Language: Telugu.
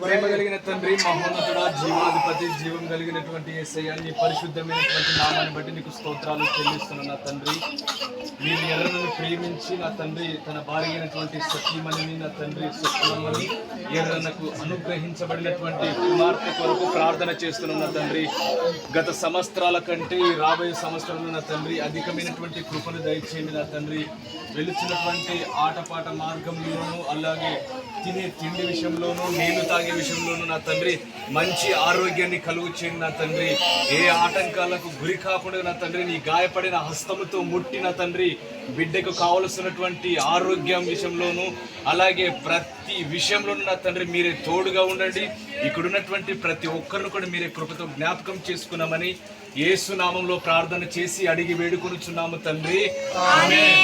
ప్రేమ కలిగిన తండ్రి, మహోన్నతుడా, జీవాధిపతి, జీవం కలిగినటువంటి యేసయ్య, నీ పరిశుద్ధమైనటువంటి నామాన్ని బట్టి నీకు స్తోత్రాలు చెల్లిస్తున్నా నా తండ్రి. మీరు ఎవరిని ప్రేమించి నా తండ్రి తన భార్య అయినటువంటి సతీమణిని నా తండ్రి సత్యమని ఎవరన్నకు అనుగ్రహించబడినటువంటి కుమార్తె కొరకు ప్రార్థన చేస్తున్న తండ్రి. గత సంవత్సరాల కంటే ఈ రాబోయే సంవత్సరంలో నా తండ్రి అధికమైనటువంటి కృపను దయచేయండి నా తండ్రి. వెలుచున్నటువంటి ఆటపాట మార్గంలోనూ, అలాగే తినే తిండి విషయంలోనూ, నీళ్లు తాగే విషయంలోనూ నా తండ్రి మంచి ఆరోగ్యాన్ని కలుగు చేయండి నా తండ్రి. ఏ ఆటంకాలకు గురి కాకుండా నా తండ్రి నీ గాయపడిన హస్తముతో ముట్టి నా తండ్రి బిడ్డకు కావలసినటువంటి ఆరోగ్యం విషయంలోనూ, అలాగే ప్రతి విషయంలోనూ నా తండ్రి మీరే తోడుగా ఉండండి. ఇక్కడున్నటువంటి ప్రతి ఒక్కరిని కూడా మీరే కృపతో జ్ఞాపకం చేసుకున్నామని యేసు నామంలో ప్రార్థన చేసి అడిగి వేడుకొనుచున్నాము తండ్రి. ఆమేన్.